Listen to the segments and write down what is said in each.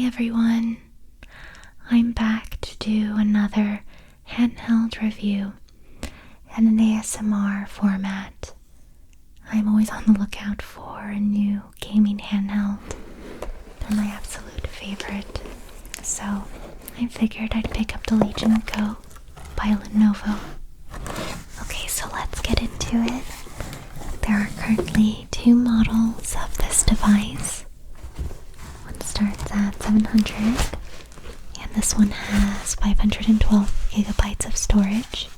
everyone, I'm back to do another handheld review in an ASMR format. I'm always on the lookout for a new gaming handheld. They're my absolute favorite, so I figured I'd pick up the Legion Go by Lenovo. Okay, so let's get into it. There are currently two models of this device. One starts at $700, and this one has 512 gigabytes of storage,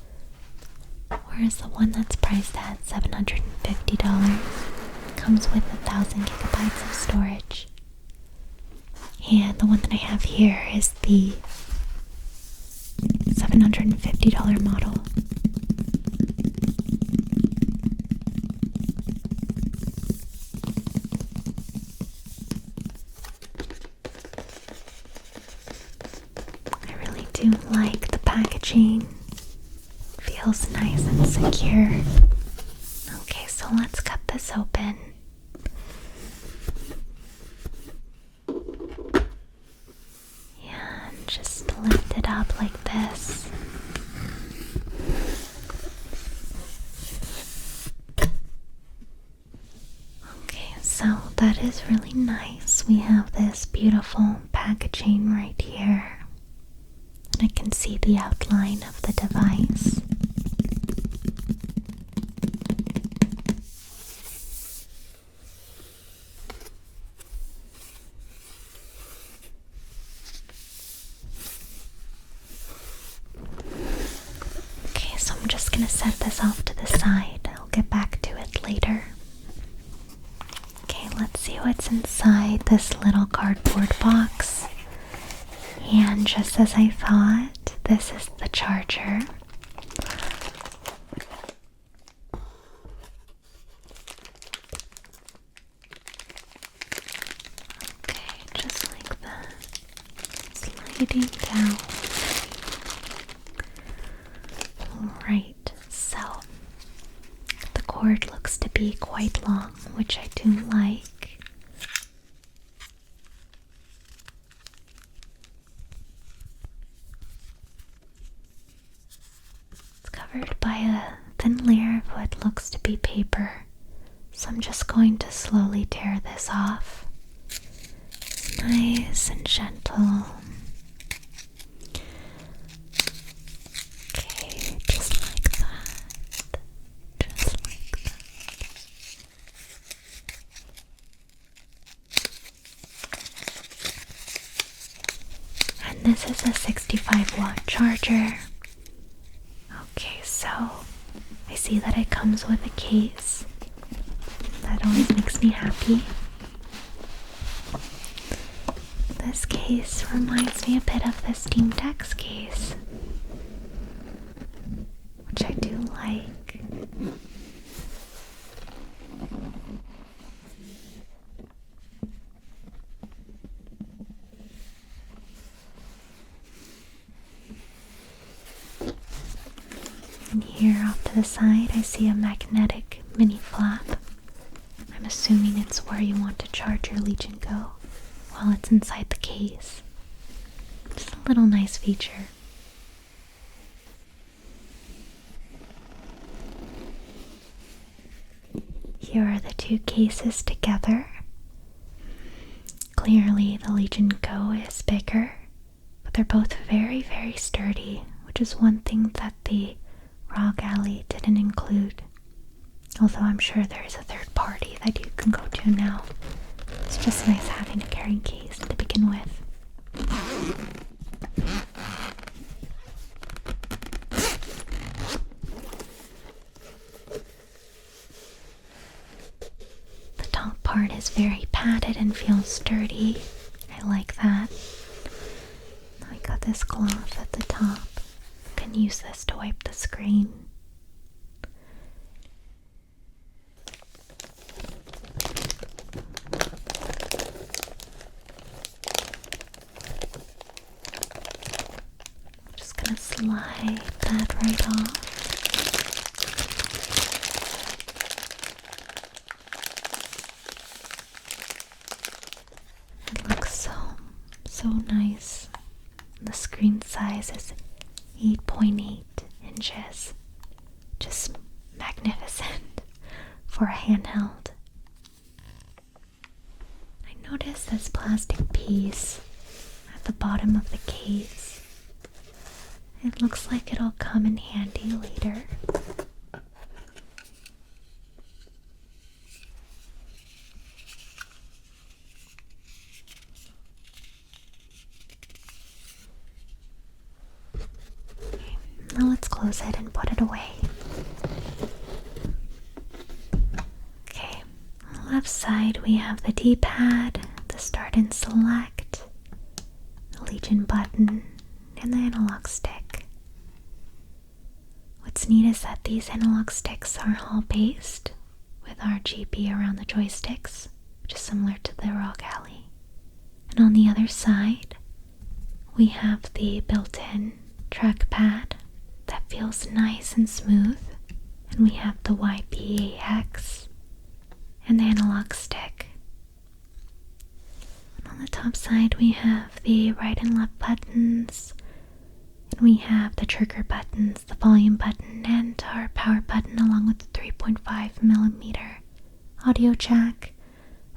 whereas the one that's priced at $750 comes with 1,000 gigabytes of storage. And the one that I have here is the $750 model. I really do like the packaging. Feels nice and secure. Okay, so let's cut this open. And just lift it up like this. Okay, so that is really nice. We have this beautiful packaging right here. And I can see the outline of the device. Okay, so I'm just gonna set this off to the side. I'll get back to it later. Okay, let's see what's inside this little cardboard box. And just as I thought, this is the charger. Okay, just like that. Sliding down. Alright, so the cord looks to be quite long, which I do like. Covered by a thin layer of what looks to be paper, so I'm just going to slowly tear this off. Nice and gentle. Okay, just like that. Just like that. And this is a 65-watt charger. Okay, so I see that it comes with a case. That always makes me happy. This case reminds me a bit of the Steam Deck's case, which I do like. And here off to the side, I see a magnetic mini flap. I'm assuming it's where you want to charge your Legion Go while it's inside the case. Just a little nice feature. Here are the two cases together. Clearly the Legion Go is bigger, but they're both very, very sturdy, which is one thing that the ROG Ally didn't include, although I'm sure there is a third party that you can go to now. It's just nice having a carrying case to begin with. The top part is very padded and feels sturdy. I like that. I got this cloth at the top. Can use this to wipe the screen. I'm just gonna slide that right off. It looks so so nice. The screen size is 8.8 inches. Just magnificent for a handheld. I noticed this plastic piece at the bottom of the case. It looks like it'll come in handy later. Now let's close it and put it away. Okay, on the left side we have the dpad, the start and select, the Legion button, and the analog stick. What's neat is that these analog sticks are all based with RGB around the joysticks, which is similar to the ROG Ally. And on the other side, we have the built-in trackpad that feels nice and smooth, and we have the YPAX and the analog stick. And on the top side we have the right and left buttons, and we have the trigger buttons, the volume button, and our power button, along with the 3.5mm audio jack,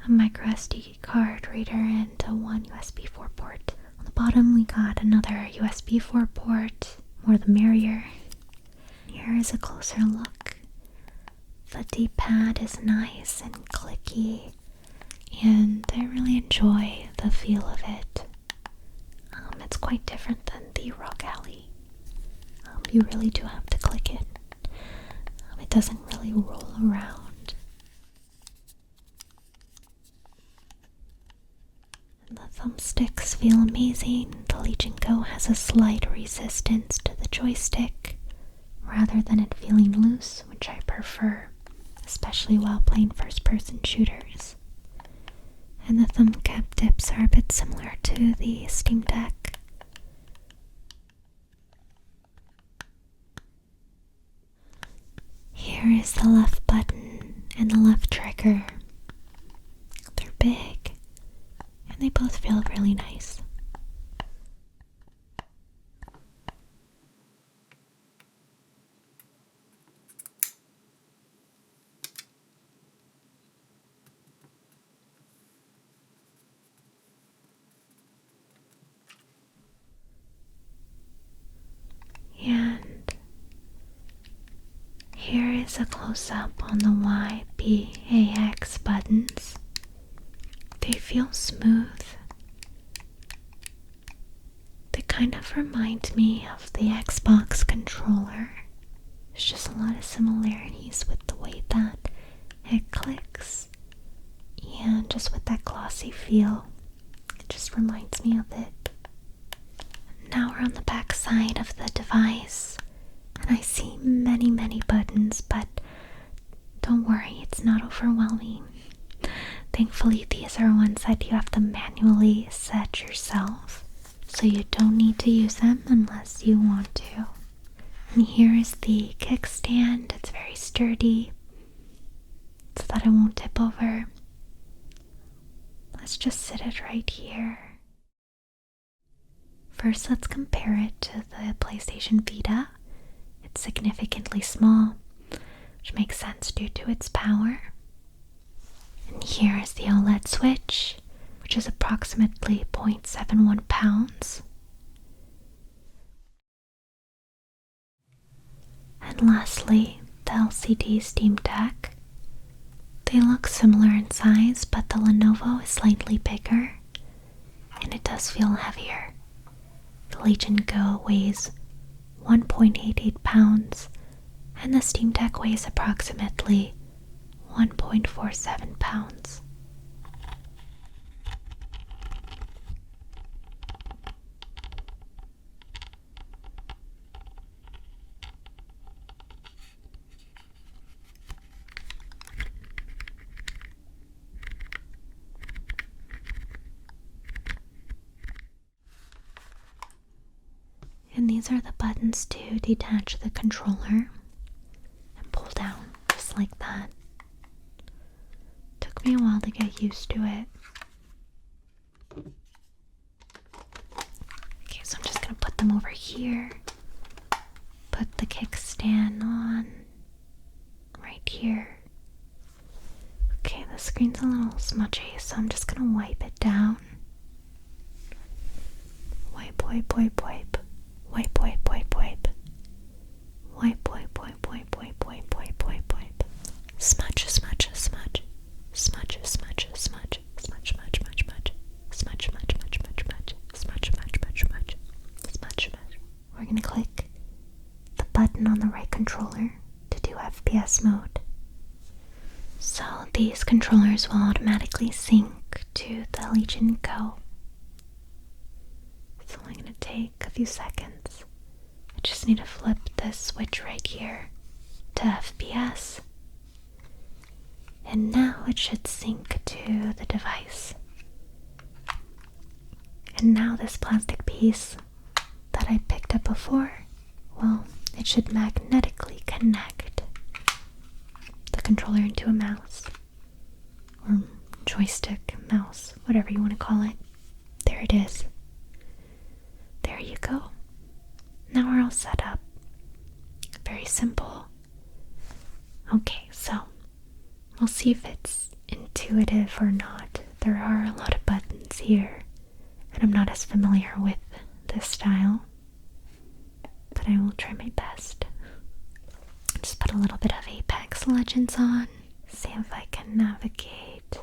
a micro SD card reader, and one USB 4 port. On the bottom we got another USB 4 port, more the merrier. Here is a closer look. The D-pad is nice and clicky, and I really enjoy the feel of it. It's quite different than the ROG Ally. You really do have to click it. It doesn't really roll around. And the thumbsticks feel amazing. The Legion Go has a slight resistance to the joystick, rather than it feeling loose, which I prefer, especially while playing first-person shooters. And the thumb cap tips are a bit similar to the Steam Deck. Here is the left button and the left trigger. They're big, and they both feel really nice. And here is a close-up on the YPAX buttons. They feel smooth. They kind of remind me of the Xbox controller. There's just a lot of similarities with the way that it clicks, and just with that glossy feel. It just reminds me of it. Now we're on the back side of the device, and I see many buttons, but don't worry, it's not overwhelming. Thankfully, these are ones that you have to manually set yourself, so you don't need to use them unless you want to. And here is the kickstand. It's very sturdy, so that it won't tip over. Let's just sit it right here. First, let's compare it to the PlayStation Vita. It's significantly small, which makes sense due to its power. And here is the OLED switch, which is approximately 0.71 pounds. And lastly, the LCD Steam Deck. They look similar in size, but the Lenovo is slightly bigger, and it does feel heavier. The Legion Go weighs 1.88 pounds, and the Steam Deck weighs approximately 1.47 pounds. And these are the buttons to detach the controller and pull down, just like that. Took me a while to get used to it. them over here. Put the kickstand on right here. Okay, the screen's a little smudgy, so I'm just gonna wipe it down. Wipe, wipe, wipe, wipe. Wipe, wipe, wipe, wipe. Wipe, wipe, wipe, wipe, wipe, wipe, wipe, wipe, wipe. Smudge, smudge, smudge. Smudge, smudge, smudge. Smudge, smudge, smudge, smudge. Smudge, smudge, smudge, smudge, smudge. Smudge, smudge, smudge, smudge. Smudge, smudge. We're gonna click the button on the right controller to do FPS mode. So these controllers will automatically sync to the Legion Go. It's only going to take a few seconds. I just need to flip this switch right here to FPS. And now it should sync to the device. And now this plastic piece that I picked up before, well, it should magnetically connect the controller into a mouse. Or joystick, mouse, whatever you want to call it. There it is. There you go. Now we're all set up. Very simple. Okay, so we'll see if it's intuitive or not. There are a lot of buttons here, and I'm not as familiar with this style, but I will try my best. Just put a little bit of Apex Legends on, see if I can navigate.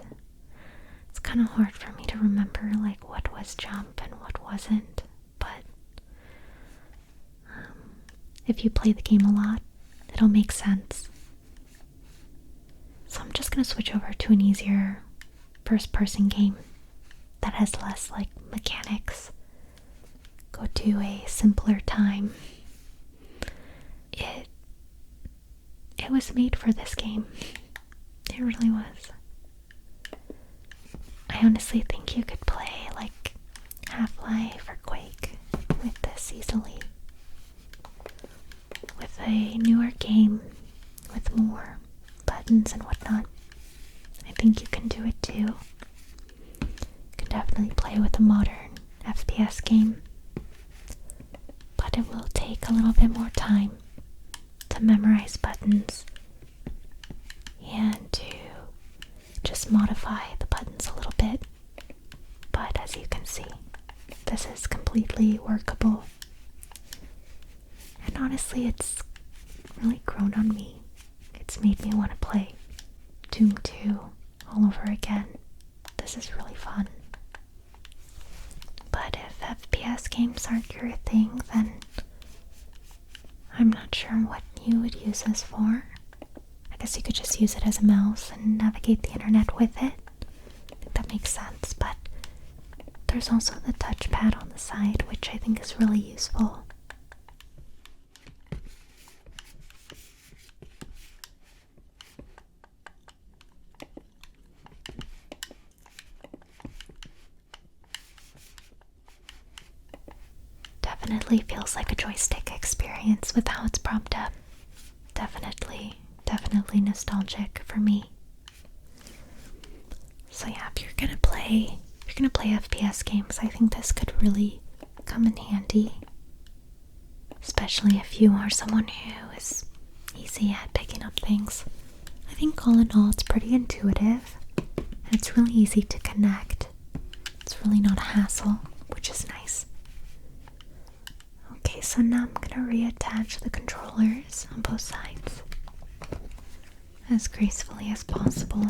It's kind of hard for me to remember like what was jump and what wasn't, but if you play the game a lot, it'll make sense. So I'm just gonna switch over to an easier first-person game that has less like mechanics. Go to a simpler time. It was made for this game. It really was. I honestly think you could play like Half-Life or Quake with this easily. With a newer game with more buttons and whatnot, I think you can do it too. You can definitely play with a modern FPS game, but it will take a little bit more time to memorize buttons and to just modify the buttons a little bit. But as you can see, this is completely workable. And honestly, it's really grown on me. It's made me want to play Doom 2 all over again. This is really fun. But if FPS games aren't your thing, then I'm not sure what you would use this for. I guess you could just use it as a mouse and navigate the internet with it. I think that makes sense, but there's also the touchpad on the side, which I think is really useful. Definitely feels like a joystick experience with how it's propped up. Definitely nostalgic for me. So yeah, if you're gonna play FPS games, I think this could really come in handy. Especially if you are someone who is easy at picking up things. I think all in all, it's pretty intuitive, and it's really easy to connect. It's really not a hassle, which is nice. Okay, so now I'm gonna reattach the controllers on both sides as gracefully as possible.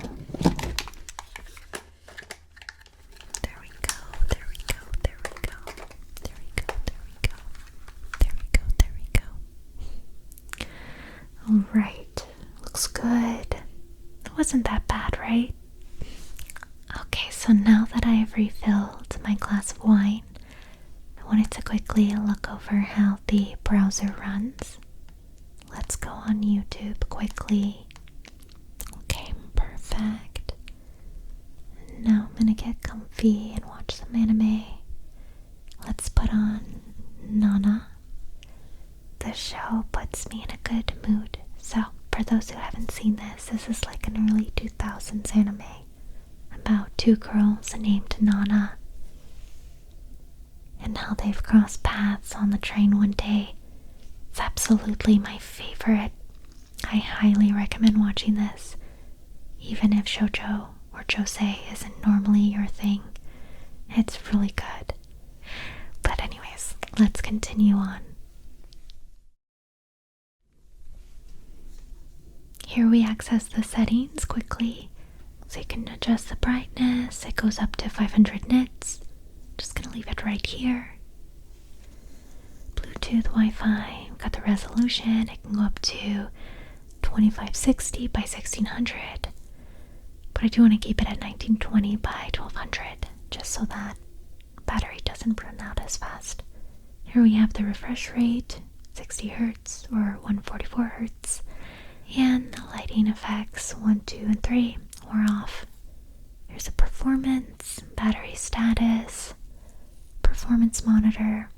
There we go, there we go, there we go, there we go, there we go, there we go, there we go. Alright, looks good. It wasn't that bad, right? Okay, so now that I have refilled my glass of wine, I wanted to quickly look over how the browser runs. Let's go on YouTube quickly. Okay, perfect. Now I'm gonna get comfy and watch some anime. Let's put on Nana. The show puts me in a good mood. So, for those who haven't seen this, this is like an early 2000s anime about two girls named Nana. and how they've crossed paths on the train one day. It's absolutely my favorite. I highly recommend watching this, even if shoujo or josei isn't normally your thing. It's really good. But anyways, let's continue on. Here we access the settings quickly, so you can adjust the brightness. It goes up to 500 nits. Just gonna leave it right here. Bluetooth, Wi-Fi, we've got the resolution. It can go up to 2560 by 1600, but I do want to keep it at 1920 by 1200, just so that battery doesn't run out as fast. Here we have the refresh rate, 60 Hz or 144 Hz, and the lighting effects 1, 2, and 3 are off. There's a performance, battery status, performance monitor.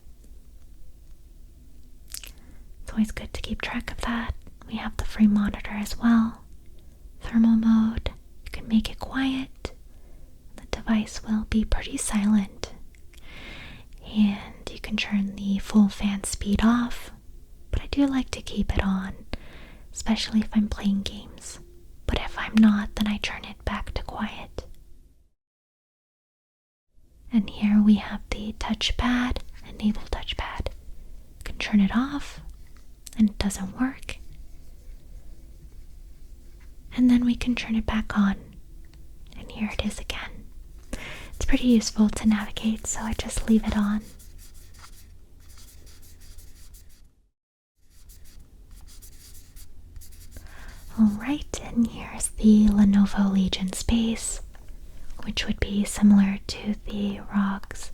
It's always good to keep track of that. We have the free monitor as well. Thermal mode, you can make it quiet. The device will be pretty silent. And you can turn the full fan speed off, but I do like to keep it on, especially if I'm playing games. But if I'm not, then I turn it back to quiet. And here we have the touchpad, enable touchpad. You can turn it off, and it doesn't work. And then we can turn it back on, and here it is again. It's pretty useful to navigate, so I just leave it on. Alright, and here's the Lenovo Legion space, which would be similar to the ROG's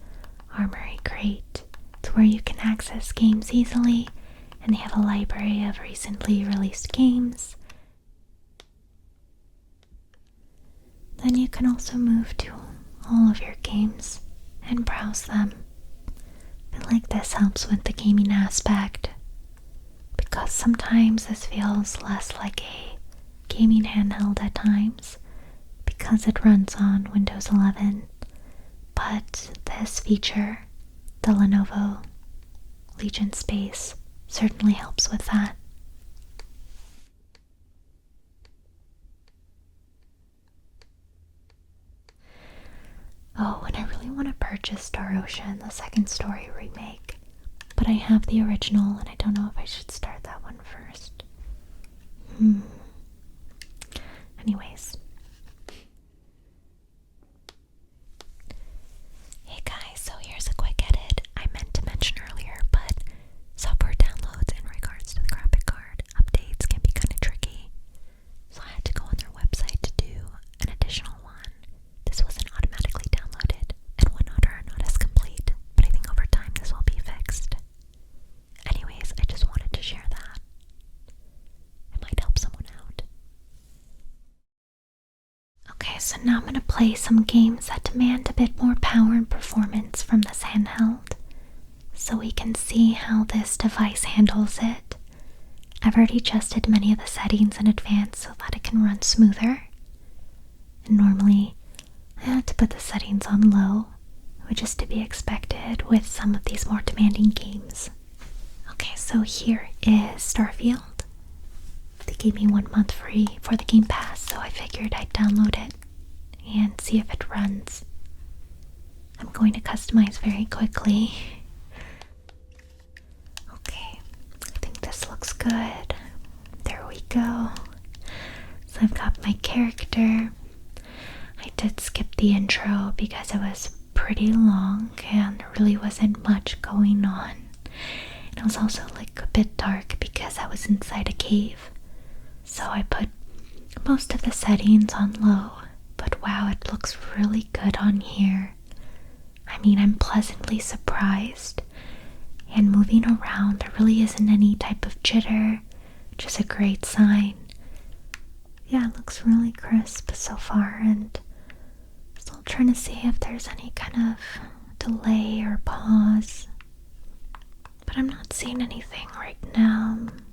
Armory Crate. It's where you can access games easily, and they have a library of recently released games. Then you can also move to all of your games and browse them. I feel like this helps with the gaming aspect, because sometimes this feels less like a gaming handheld at times because it runs on Windows 11. But this feature, the Lenovo Legion Space, certainly helps with that. Oh, and I really want to purchase Star Ocean, the Second Story remake, but I have the original and I don't know if I should start that one first. Anyways. Hey guys, so here's a quick edit. I meant to mention earlier, but software downloads in regards to the graphic card updates can be kind of tricky. So I had to go on their website to do an additional one. This wasn't automatically downloaded, and one are not as complete, but I think over time this will be fixed. Anyways, I just wanted to share that. It might help someone out. Okay, so now I'm going to play some games that demand a bit more power and performance from this handheld, so we can see how this device handles it. I've already adjusted many of the settings in advance so that it can run smoother. And normally, I had to put the settings on low, which is to be expected with some of these more demanding games. Okay, so here is Starfield. They gave me 1 month free for the Game Pass, so I figured I'd download it and see if it runs. I'm going to customize very quickly. Okay, I think this looks good. There we go. So I've got my character. I did skip the intro because it was pretty long and there really wasn't much going on. And it was also like a bit dark because I was inside a cave. So I put most of the settings on low, but wow, it looks really good on here. I mean, I'm pleasantly surprised. And moving around, there really isn't any type of jitter, which is a great sign. Yeah, it looks really crisp so far, and still trying to see if there's any kind of delay or pause. But I'm not seeing anything right now. I'm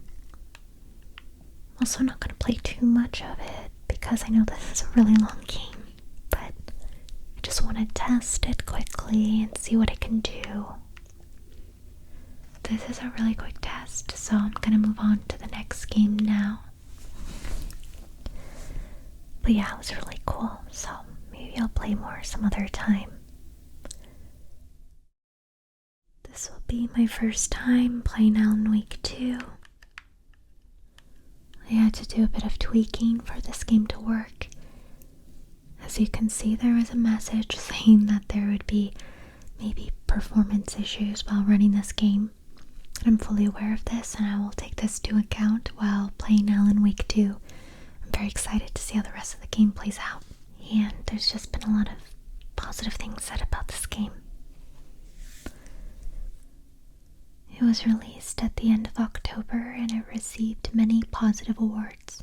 also not going to play too much of it because I know this is a really long game, but I just want to test it quickly and see what it can do. this is a really quick test, so I'm gonna move on to the next game now. But yeah, it was really cool, so maybe I'll play more some other time. This will be my first time playing Alan Wake 2. I had to do a bit of tweaking for this game to work. As you can see, there was a message saying that there would be maybe performance issues while running this game. I'm fully aware of this, and I will take this into account while playing Alan Wake 2. I'm very excited to see how the rest of the game plays out. And there's just been a lot of positive things said about this game. It was released at the end of October, and it received many positive awards,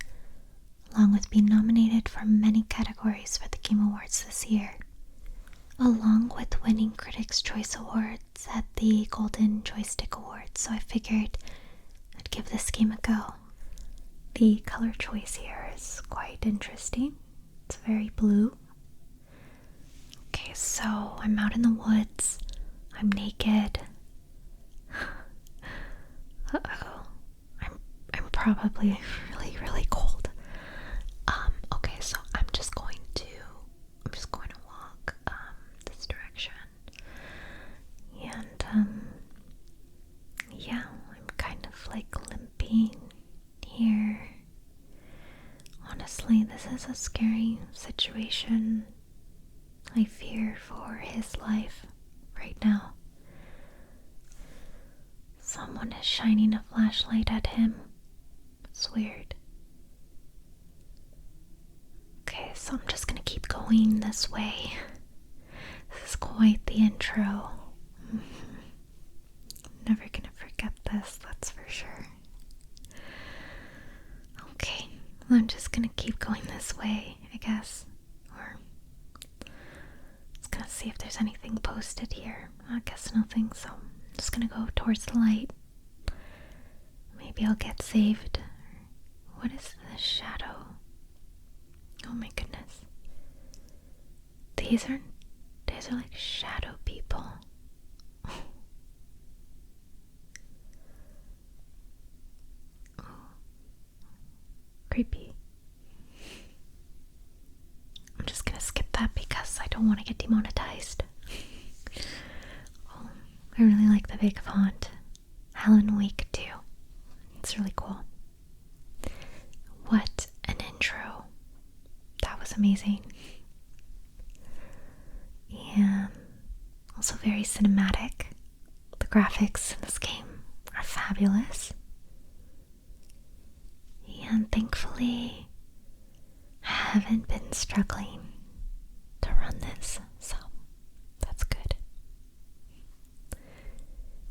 along with being nominated for many categories for the Game Awards this year, along with winning Critics' Choice Awards at the Golden Joystick Awards, so I figured I'd give this game a go. The color choice here is quite interesting. It's very blue. Okay, so I'm out in the woods. I'm naked. Uh-oh. I'm probably really cold. Okay, so I'm just going to walk this direction. And yeah, I'm kind of like limping here. Honestly, this is a scary situation. I fear for his life right now. Someone is shining a flashlight at him. It's weird. Okay, so I'm just gonna keep going this way. This is quite the intro. Never gonna forget this, that's for sure. Okay, well, I'm just gonna keep going this way, I guess. Or just gonna see if there's anything posted here. I guess nothing, so I'm just gonna go towards the light. Maybe I'll get saved. What is this shadow? Oh my goodness. These are like shadow people. Oh. Creepy. I'm just gonna skip that because I don't want to get demonetized. Oh, I really like the big font. Alan Wake 2. It's really cool. What an intro. That was amazing. And also very cinematic. The graphics in this game are fabulous. And thankfully, I haven't been struggling to run this, so that's good.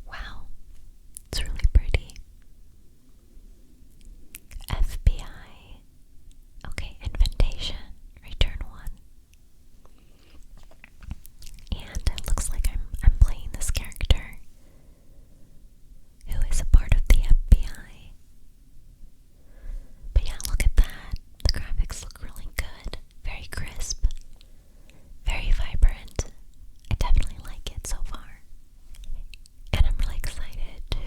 Wow, it's really pretty. FBI. Okay, invitation. Return 1. And it looks like I'm playing this character who is a part of the FBI. But yeah, look at that. The graphics look really good. Very crisp. Very vibrant. I definitely like it so far. And I'm really excited to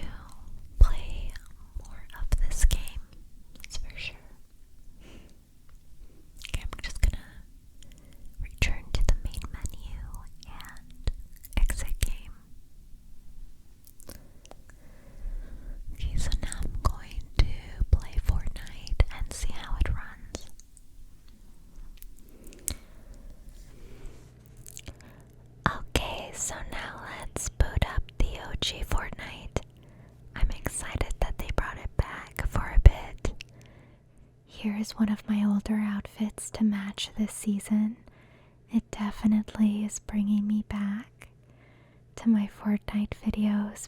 play more of this game. That's for sure. Okay, I'm just gonna return to the main menu and exit game. Okay, so now I'm going to play Fortnite and see how it runs. Okay, so now let's boot up the OG Fortnite. I'm excited that they brought it back for a bit. Here is one of my older outfits to match this season. It definitely is bringing me back to my Fortnite videos,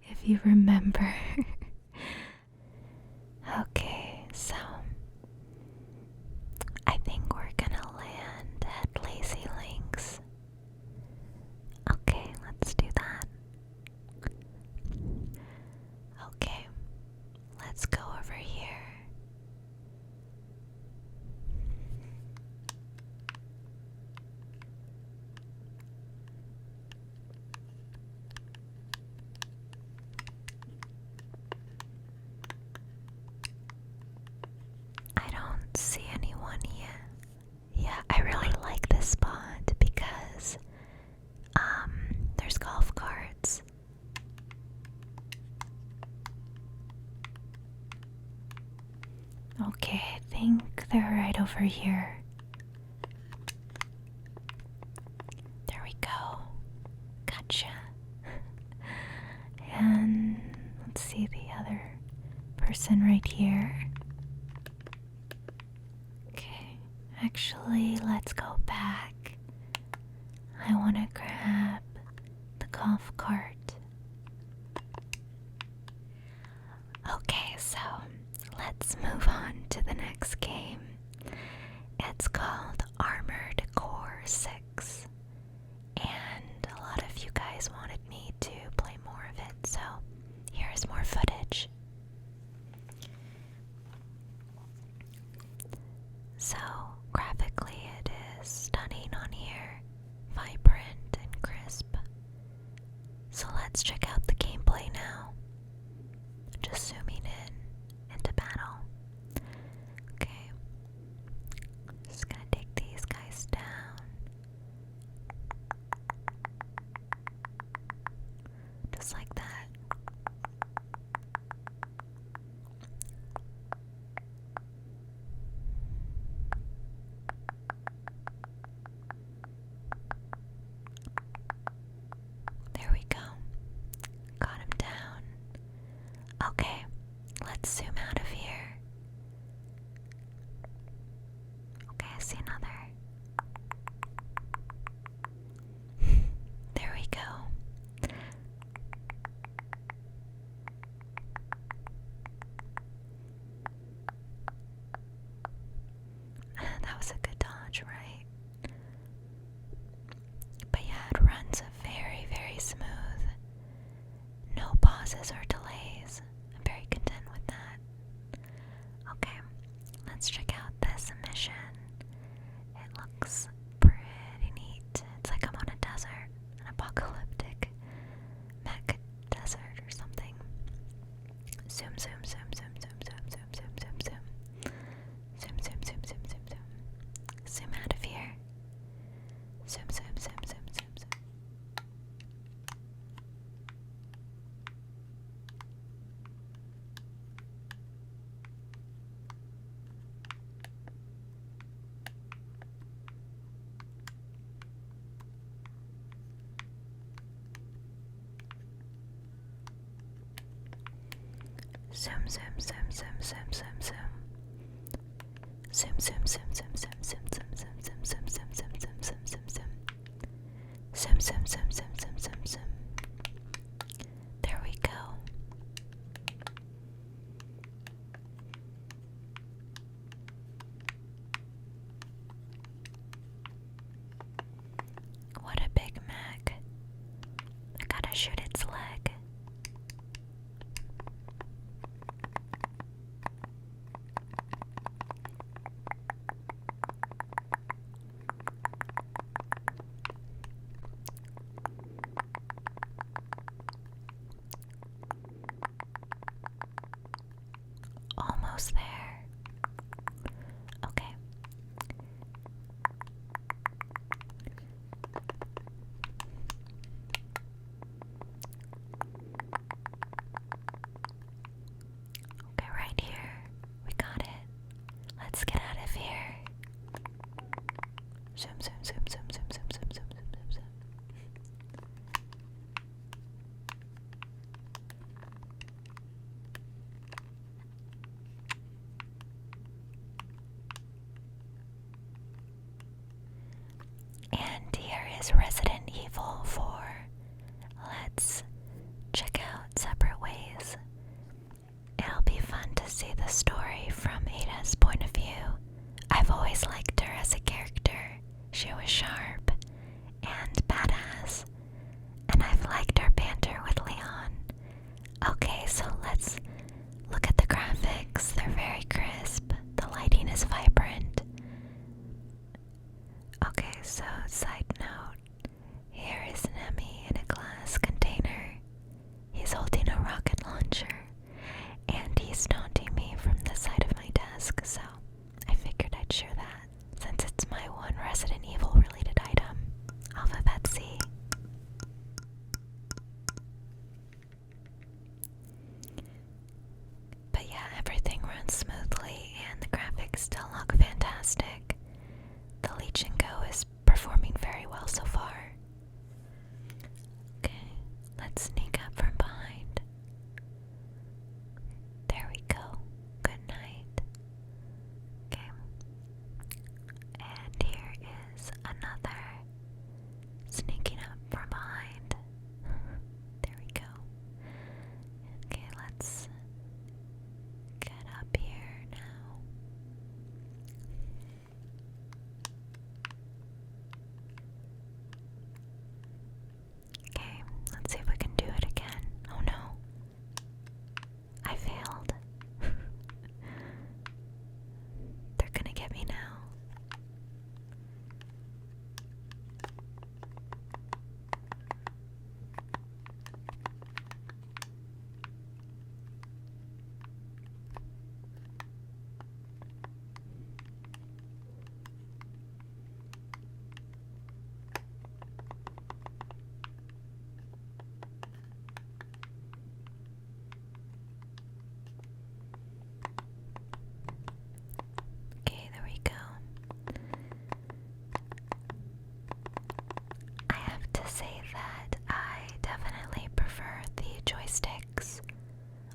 if you remember. Okay, so I think we're gonna land at Lazy Links. Okay, let's do that. Okay, let's go over here. Okay, I think they're right over here. There we go. Gotcha. And let's see the other person right here. Okay, actually, let's go back. I want to grab the golf cart. Okay, so let's move on to the next game. It's called Armored Core 6. And a lot of you guys wanted me to play more of it, so here's more footage. So, graphically it is stunning on here, vibrant and crisp. So let's check out the gameplay now. Just zooming in into battle. Okay. Just gonna take these guys down. Just like that. There we go. Got him down. Okay, let's zoom out of here. Okay, I see another. There we go. That was a good dodge, right? But yeah, it runs very, very smooth. No pauses or delays. I'm very content with that. Okay, let's check out this mission. It looks pretty neat. It's like I'm on a desert, an apocalyptic mech desert or something. Zoom, zoom, zoom, zoom, zoom, zoom, zoom, zoom, zoom, zoom. Zoom, zoom, zoom, zoom, zoom, zoom. Zoom out of here. Zoom, zoom, zoom, zoom, zoom, zoom. Zoom, zoom, zoom, zoom, zoom, zoom, zoom. Zoom, zoom, zoom, zoom, zoom, zoom, zoom, zoom, zoom, zoom, zoom, zoom, zoom, zoom, zoom, zoom. Zoom, zoom, zoom, zoom, zoom, zoom, zoom. There we go. What a big mech. I gotta shoot its leg. Almost there. Okay. Okay, right here. We got it. Let's get out of here. Zoom, zoom, zoom, zoom, zoom, zoom, zoom, zoom, zoom, zoom, zoom. And here is Resident Evil 4. Let's check out Separate Ways. It'll be fun to see the story from Ada's point of view. I've always liked her as a character. She was sharp and badass, and I've liked her banter with Leon. Okay, so let's look at the graphics. They're very crisp. The lighting is vibrant. Okay, so side note, here is Nemi in a glass container. He's holding a rocket launcher, and he's taunting me from the side of my desk, so I figured I'd share that since it's my one Resident Evil related item off of Etsy. fantastic. The Legion Go is performing very well so far. Okay, let's sneak up from behind. There we go. Good night. Okay. And here is another sneaking up from behind. There we go. Okay, let's get up here now. Okay, let's see if we can do it again. Oh no. I failed. They're gonna get me now. Okay, there we go. I have to say that I definitely prefer the joysticks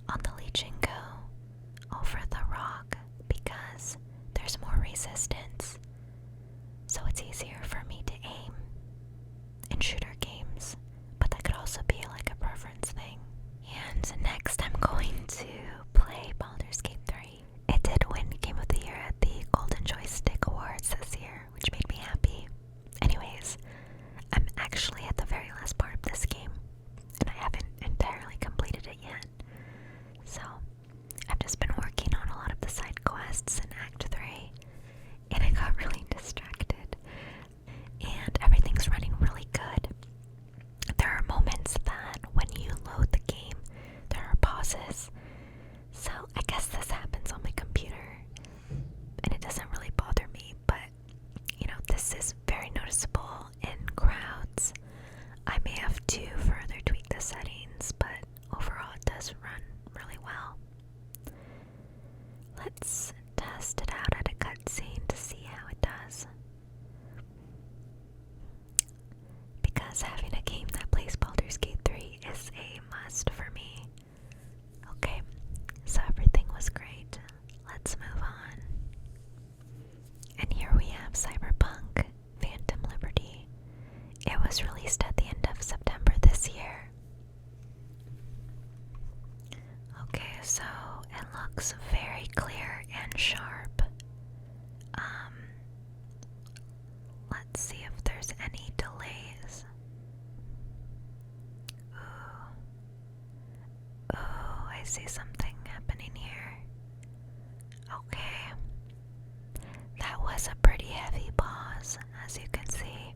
on the Legion Go over the ROG because there's more resistance, so it's easier for me to aim in shooter games, but that could also be like a preference thing. And next I'm going to play Baldurs Gate 3. It did win Game of the Year at the Golden Joystick Awards this year, which made me happy. Anyways, I'm actually at the very last part of this game, and I haven't entirely completed it yet. So, I've just been working on a lot of the side quests in Act 3, and I got really distracted. And everything's running really good. There are moments that when you load the game, there are pauses. So I guess this happens on my computer, and it doesn't really bother me, but this is very noticeable in crowds. I may have to further tweak the settings, but overall it does run really well. Let's test it out at a cutscene to see how it does. Because having a game that plays Baldur's Gate 3 is a must for me. Okay, so everything was great. Let's move on. And here we have Cyberpunk Phantom Liberty. It was released at the end of September this year. Okay, so it looks very clear and sharp. Let's see if there's any delays. Ooh, I see something happening here. Okay. That was a pretty heavy pause, as you can see.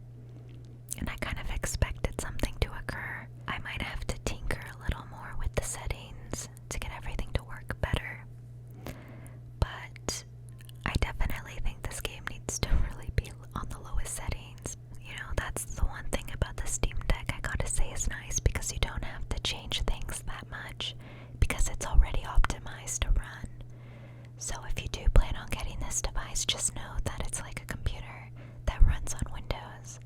And I kind of expected something to occur. I might have to tinker a little more with the settings to get everything to work better. But I definitely think this game needs to really be on the lowest settings. That's the one thing about the Steam Deck I gotta say is nice, because you don't have to change things that much because it's already optimized to run. So if you do plan on getting this device, just know that it's like a computer that runs on Windows.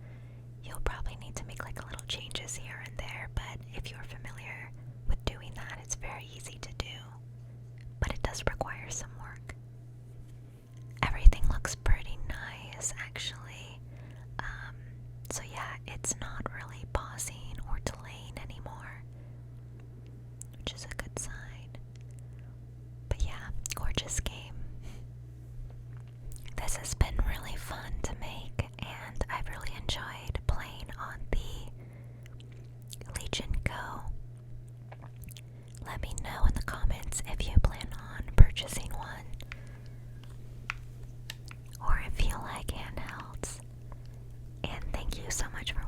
You'll probably need to make like little changes here and there, but if you're familiar with doing that, it's very easy to do. But it does require some work. Everything looks pretty nice, actually. So yeah, it's not really pausing or delaying anymore, which is a good sign. But yeah, gorgeous game. This has been really fun to make, and I've really enjoyed playing on the Legion Go. Let me know in the comments if you plan on purchasing one, or if you like handhelds. And thank you so much for